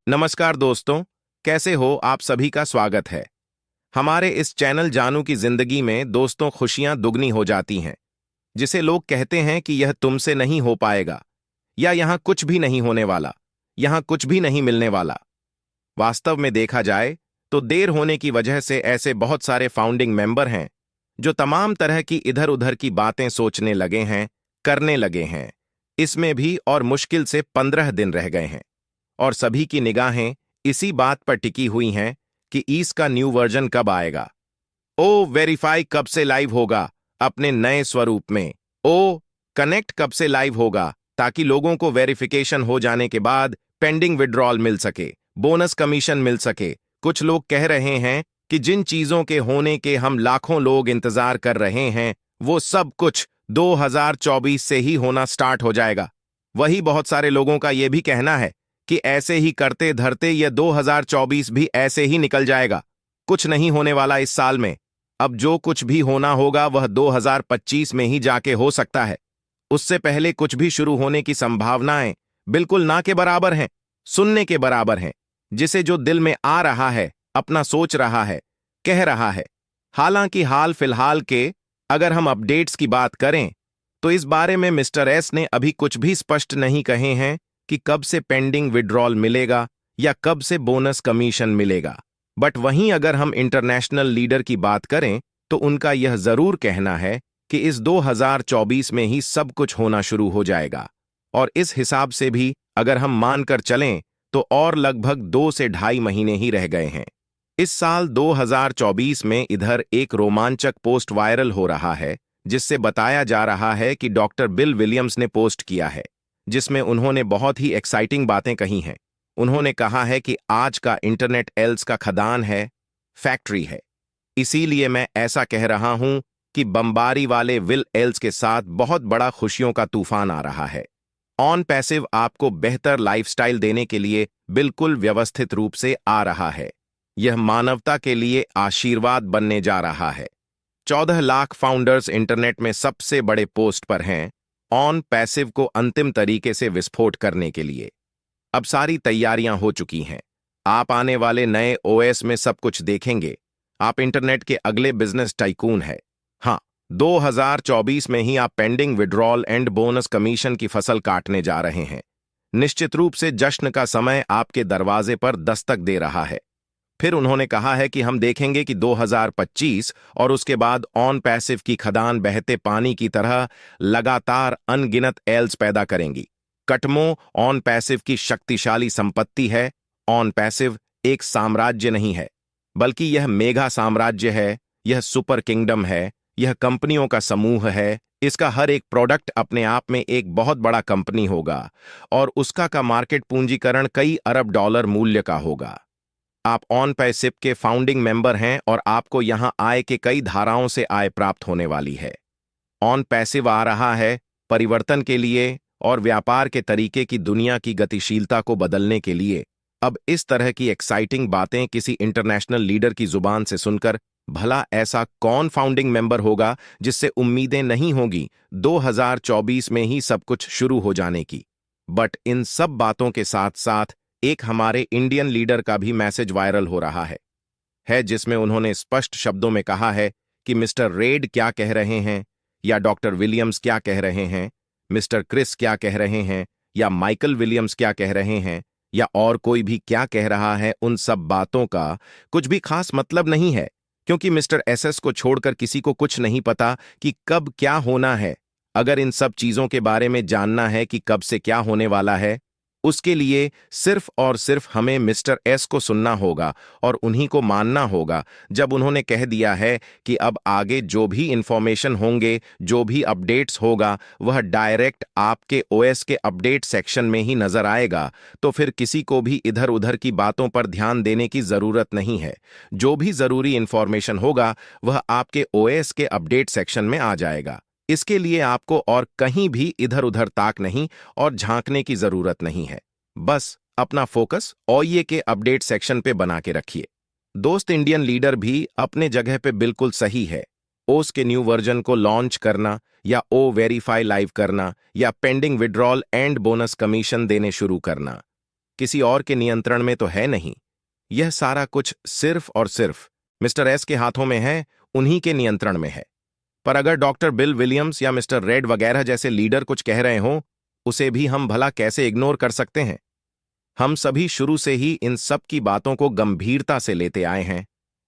नमस्कार दोस्तों, कैसे हो आप सभी का स्वागत है। हमारे इस चैनल जानू की जिंदगी में दोस्तों खुशियां दुगनी हो जाती हैं, जिसे लोग कहते हैं कि यह तुमसे नहीं हो पाएगा या यहां कुछ भी नहीं होने वाला, यहां कुछ भी नहीं मिलने वाला। वास्तव में देखा जाए तो देर होने की वजह से ऐसे बहुत सारे फाउंडिंग मेंबर हैं जो तमाम तरह की इधर उधर की बातें सोचने लगे हैं, करने लगे हैं। इसमें भी और मुश्किल से 15 दिन रह गए हैं और सभी की निगाहें इसी बात पर टिकी हुई हैं कि ईस का न्यू वर्जन कब आएगा। ओ वेरीफाई कब से लाइव होगा अपने नए स्वरूप में। ओ कनेक्ट कब से लाइव होगा ताकि लोगों को वेरिफिकेशन हो जाने के बाद पेंडिंग विड्रॉल मिल सके, बोनस कमीशन मिल सके। कुछ लोग कह रहे हैं कि जिन चीजों के होने के हम लाखों लोग इंतजार कर रहे हैं वो सब कुछ 2024 से ही होना स्टार्ट हो जाएगा। वही बहुत सारे लोगों का यह भी कहना है कि ऐसे ही करते धरते यह 2024 भी ऐसे ही निकल जाएगा, कुछ नहीं होने वाला इस साल में। अब जो कुछ भी होना होगा वह 2025 में ही जाके हो सकता है। उससे पहले कुछ भी शुरू होने की संभावनाएं बिल्कुल ना के बराबर हैं, सुनने के बराबर हैं। जिसे जो दिल में आ रहा है अपना सोच रहा है, कह रहा है। हालांकि हाल फिलहाल के अगर हम अपडेट्स की बात करें तो इस बारे में मिस्टर एस ने अभी कुछ भी स्पष्ट नहीं कहे हैं कि कब से पेंडिंग विड्रॉल मिलेगा या कब से बोनस कमीशन मिलेगा। बट वहीं अगर हम इंटरनेशनल लीडर की बात करें तो उनका यह जरूर कहना है कि इस 2024 में ही सब कुछ होना शुरू हो जाएगा। और इस हिसाब से भी अगर हम मानकर चलें तो और लगभग 2 से ढाई महीने ही रह गए हैं। इस साल 2024 में इधर एक रोमांचक पोस्ट वायरल हो रहा है जिससे बताया जा रहा है कि डॉक्टर बिल विलियम्स ने पोस्ट किया है, जिसमें उन्होंने बहुत ही एक्साइटिंग बातें कही हैं। उन्होंने कहा है कि आज का इंटरनेट एल्स का खदान है, फैक्ट्री है। इसीलिए मैं ऐसा कह रहा हूं कि बम्बारी वाले विल एल्स के साथ बहुत बड़ा खुशियों का तूफान आ रहा है। ऑन पैसिव आपको बेहतर लाइफस्टाइल देने के लिए बिल्कुल व्यवस्थित रूप से आ रहा है। यह मानवता के लिए आशीर्वाद बनने जा रहा है। 14 लाख फाउंडर्स इंटरनेट में सबसे बड़े पोस्ट पर हैं ऑन पैसिव को अंतिम तरीके से विस्फोट करने के लिए। अब सारी तैयारियां हो चुकी हैं। आप आने वाले नए ओएस में सब कुछ देखेंगे। आप इंटरनेट के अगले बिजनेस टाइकून है। हाँ, 2024 में ही आप pending withdrawal and bonus commission की फसल काटने जा रहे हैं। निश्चित रूप से जश्न का समय आपके दरवाजे पर दस्तक दे रहा है। फिर उन्होंने कहा है कि हम देखेंगे कि 2025 और उसके बाद ऑन पैसिव की खदान बहते पानी की तरह लगातार अनगिनत एल्स पैदा करेंगी। कटमो ऑन पैसिव की शक्तिशाली संपत्ति है। ऑन पैसिव एक साम्राज्य नहीं है, बल्कि यह मेगा साम्राज्य है। यह सुपर किंगडम है। यह कंपनियों का समूह है। इसका हर एक प्रोडक्ट अपने आप में एक बहुत बड़ा कंपनी होगा और उसका का मार्केट पूंजीकरण कई अरब डॉलर मूल्य का होगा। आप ऑन पैसिव के फाउंडिंग मेंबर हैं और आपको यहां आय के कई धाराओं से आय प्राप्त होने वाली है। ऑन पैसिव आ रहा है परिवर्तन के लिए और व्यापार के तरीके की दुनिया की गतिशीलता को बदलने के लिए। अब इस तरह की एक्साइटिंग बातें किसी इंटरनेशनल लीडर की जुबान से सुनकर भला ऐसा कौन फाउंडिंग मेंबर होगा जिससे उम्मीदें नहीं होगी 2024 में ही सब कुछ शुरू हो जाने की। बट इन सब बातों के साथ साथ एक हमारे इंडियन लीडर का भी मैसेज वायरल हो रहा है जिसमें उन्होंने स्पष्ट शब्दों में कहा है कि मिस्टर रेड क्या कह रहे हैं या डॉक्टर विलियम्स क्या कह रहे हैं, मिस्टर क्रिस क्या कह रहे हैं या माइकल विलियम्स क्या कह रहे हैं या और कोई भी क्या कह रहा है, उन सब बातों का कुछ भी खास मतलब नहीं है, क्योंकि मिस्टर एसएस को छोड़कर किसी को कुछ नहीं पता कि कब क्या होना है। अगर इन सब चीजों के बारे में जानना है कि कब से क्या होने वाला है, उसके लिए सिर्फ और सिर्फ हमें मिस्टर एस को सुनना होगा और उन्हीं को मानना होगा। जब उन्होंने कह दिया है कि अब आगे जो भी इंफॉर्मेशन होंगे, जो भी अपडेट्स होगा, वह डायरेक्ट आपके ओएस के अपडेट सेक्शन में ही नजर आएगा, तो फिर किसी को भी इधर उधर की बातों पर ध्यान देने की जरूरत नहीं है। जो भी जरूरी इंफॉर्मेशन होगा वह आपके ओएस के अपडेट सेक्शन में आ जाएगा। इसके लिए आपको और कहीं भी इधर उधर ताक नहीं और झांकने की जरूरत नहीं है। बस अपना फोकस ओईए के अपडेट सेक्शन पे बना के रखिए। दोस्त, इंडियन लीडर भी अपने जगह पे बिल्कुल सही है। ओस के न्यू वर्जन को लॉन्च करना या ओ वेरीफाई लाइव करना या pending withdrawal and bonus commission देने शुरू करना, किसी और के नियंत्रण में तो है नहीं। यह सारा कुछ सिर्फ और सिर्फ मिस्टर एस के हाथों में है, उन्हीं के नियंत्रण में है। पर अगर डॉक्टर बिल विलियम्स या मिस्टर रेड वगैरह जैसे लीडर कुछ कह रहे हों, उसे भी हम भला कैसे इग्नोर कर सकते हैं। हम सभी शुरू से ही इन सब की बातों को गंभीरता से लेते आए हैं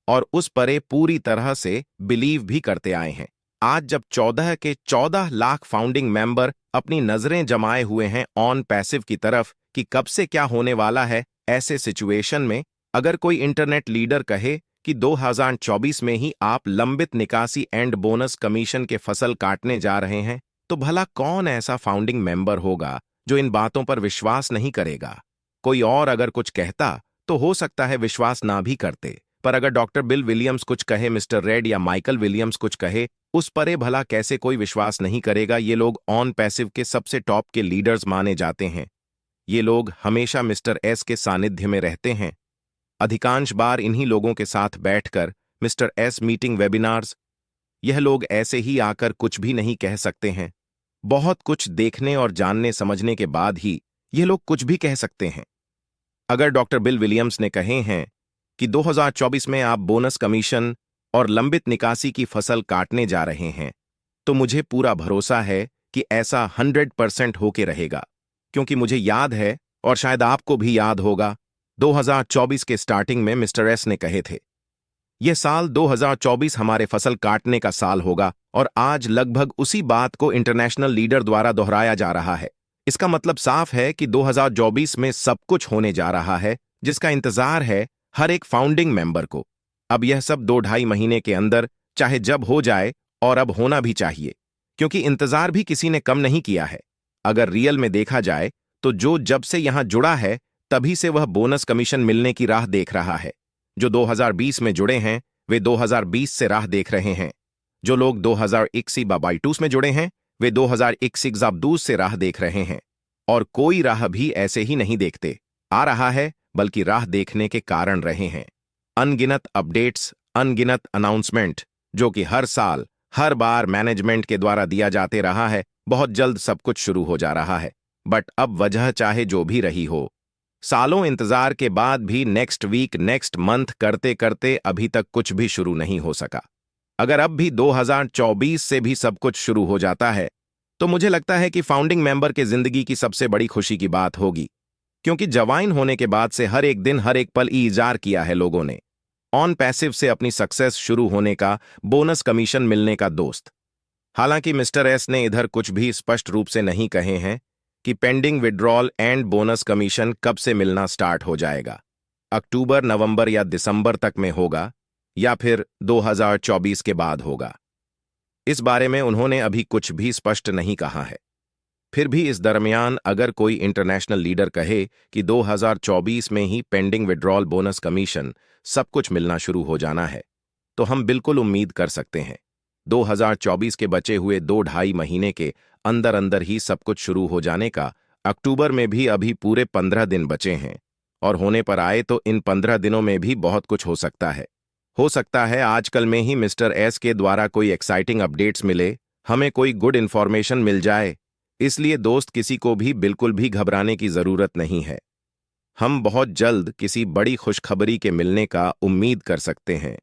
और उस परे पूरी तरह से बिलीव भी करते आए हैं। आज जब 14 के 14 लाख फाउंडिंग मेंबर अपनी नजरें जमाए हुए हैं ऑन पैसिव की तरफ कि कब से क्या होने वाला है, ऐसे सिचुएशन में अगर कोई इंटरनेट लीडर कहे कि 2024 में ही आप लंबित निकासी एंड बोनस कमीशन के फसल काटने जा रहे हैं, तो भला कौन ऐसा फाउंडिंग मेंबर होगा जो इन बातों पर विश्वास नहीं करेगा। कोई और अगर कुछ कहता तो हो सकता है विश्वास ना भी करते, पर अगर डॉक्टर बिल विलियम्स कुछ कहे, मिस्टर रेड या माइकल विलियम्स कुछ कहे, उस परे भला कैसे कोई विश्वास नहीं करेगा। ये लोग ऑन पैसिव के सबसे टॉप के लीडर्स माने जाते हैं। ये लोग हमेशा मिस्टर एस के सानिध्य में रहते हैं। अधिकांश बार इन्हीं लोगों के साथ बैठकर मिस्टर एस मीटिंग वेबिनार्स। यह लोग ऐसे ही आकर कुछ भी नहीं कह सकते हैं। बहुत कुछ देखने और जानने समझने के बाद ही ये लोग कुछ भी कह सकते हैं। अगर डॉक्टर बिल विलियम्स ने कहे हैं कि 2024 में आप बोनस कमीशन और लंबित निकासी की फसल काटने जा रहे हैं, तो मुझे पूरा भरोसा है कि ऐसा 100% होके रहेगा, क्योंकि मुझे याद है और शायद आपको भी याद होगा 2024 के स्टार्टिंग में मिस्टर एस ने कहे थे यह साल 2024 हमारे फसल काटने का साल होगा, और आज लगभग उसी बात को इंटरनेशनल लीडर द्वारा दोहराया जा रहा है। इसका मतलब साफ है कि 2024 में सब कुछ होने जा रहा है जिसका इंतजार है हर एक फाउंडिंग मेंबर को। अब यह सब 2-2.5 महीने के अंदर चाहे जब हो जाए, और अब होना भी चाहिए, क्योंकि इंतजार भी किसी ने कम नहीं किया है। अगर रियल में देखा जाए तो जो जब से यहां जुड़ा है तभी से वह बोनस कमीशन मिलने की राह देख रहा है। जो 2020 में जुड़े हैं वे 2020 से राह देख रहे हैं। जो लोग 2021 में जुड़े हैं वे 2021 से राह देख रहे हैं। और कोई राह भी ऐसे ही नहीं देखते आ रहा है, बल्कि राह देखने के कारण रहे हैं। अनगिनत अपडेट्स, अनगिनत अनाउंसमेंट, जो कि हर साल हर बार मैनेजमेंट के द्वारा दिया जाते रहा है। बहुत जल्द सब कुछ शुरू हो जा रहा है। बट अब वजह चाहे जो भी रही हो, सालों इंतजार के बाद भी नेक्स्ट वीक, नेक्स्ट मंथ करते करते अभी तक कुछ भी शुरू नहीं हो सका। अगर अब भी 2024 से भी सब कुछ शुरू हो जाता है, तो मुझे लगता है कि फाउंडिंग मेंबर के जिंदगी की सबसे बड़ी खुशी की बात होगी, क्योंकि जवाइन होने के बाद से हर एक दिन, हर एक पल इजार किया है लोगों ने ऑन पैसिव से अपनी सक्सेस शुरू होने का, बोनस कमीशन मिलने का दोस्त। हालांकि मिस्टर एस ने इधर कुछ भी स्पष्ट रूप से नहीं कहे हैं कि pending withdrawal and bonus commission कब से मिलना स्टार्ट हो जाएगा। अक्टूबर, नवंबर या दिसंबर तक में होगा, या फिर 2024 के बाद होगा। इस बारे में उन्होंने अभी कुछ भी स्पष्ट नहीं कहा है। फिर भी इस दरमियान अगर कोई इंटरनेशनल लीडर कहे कि 2024 में ही पेंडिंग विड्रॉल, बोनस कमीशन सब कुछ मिलना शुरू हो जाना है, तो हम बिल्कुल उम्मीद कर सकते हैं 2024 के बचे हुए 2-2.5 महीने के अंदर अंदर ही सब कुछ शुरू हो जाने का। अक्टूबर में भी अभी पूरे 15 दिन बचे हैं, और होने पर आए तो इन 15 दिनों में भी बहुत कुछ हो सकता है। हो सकता है आजकल में ही मिस्टर एस के द्वारा कोई एक्साइटिंग अपडेट्स मिले, हमें कोई गुड इन्फॉर्मेशन मिल जाए। इसलिए दोस्त, किसी को भी बिल्कुल भी घबराने की जरूरत नहीं है। हम बहुत जल्द किसी बड़ी खुशखबरी के मिलने का उम्मीद कर सकते हैं।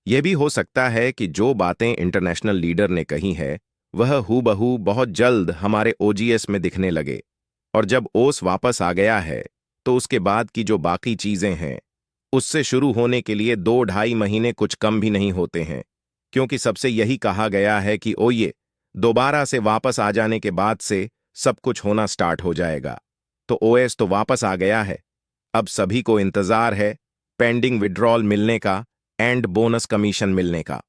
यह भी हो सकता है कि जो बातें इंटरनेशनल लीडर ने कही है वह हूबहू बहुत जल्द हमारे ओजीएस में दिखने लगे, और जब ओस वापस आ गया है तो उसके बाद की जो बाकी चीजें हैं उससे शुरू होने के लिए 2-2.5 महीने कुछ कम भी नहीं होते हैं, क्योंकि सबसे यही कहा गया है कि ओ ये दोबारा से वापस आ जाने के बाद से सब कुछ होना स्टार्ट हो जाएगा। तो ओएस तो वापस आ गया है। अब सभी को इंतजार है पेंडिंग विड्रॉल मिलने का एंड बोनस कमीशन मिलने का,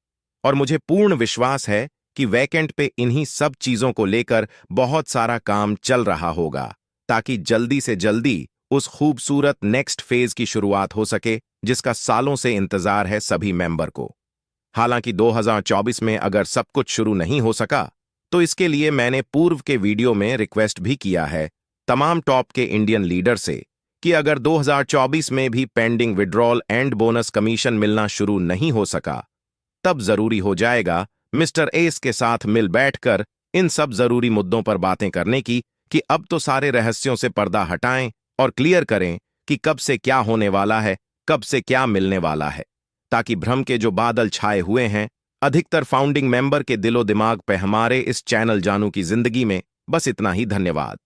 और मुझे पूर्ण विश्वास है कि वैकेंट पे इन्हीं सब चीजों को लेकर बहुत सारा काम चल रहा होगा, ताकि जल्दी से जल्दी उस खूबसूरत नेक्स्ट फेज की शुरुआत हो सके जिसका सालों से इंतजार है सभी मेंबर को। हालांकि 2024 में अगर सब कुछ शुरू नहीं हो सका, तो इसके लिए मैंने पूर्व के वीडियो में रिक्वेस्ट भी किया है तमाम टॉप के इंडियन लीडर से कि अगर 2024 में भी pending withdrawal and bonus commission मिलना शुरू नहीं हो सका, तब जरूरी हो जाएगा मिस्टर एस के साथ मिल बैठकर इन सब जरूरी मुद्दों पर बातें करने की कि अब तो सारे रहस्यों से पर्दा हटाएं और क्लियर करें कि कब से क्या होने वाला है, कब से क्या मिलने वाला है, ताकि भ्रम के जो बादल छाए हुए हैं अधिकतर फाउंडिंग मेंबर के दिलो दिमाग पे हमारे इस चैनल जानू की जिंदगी में। बस इतना ही। धन्यवाद।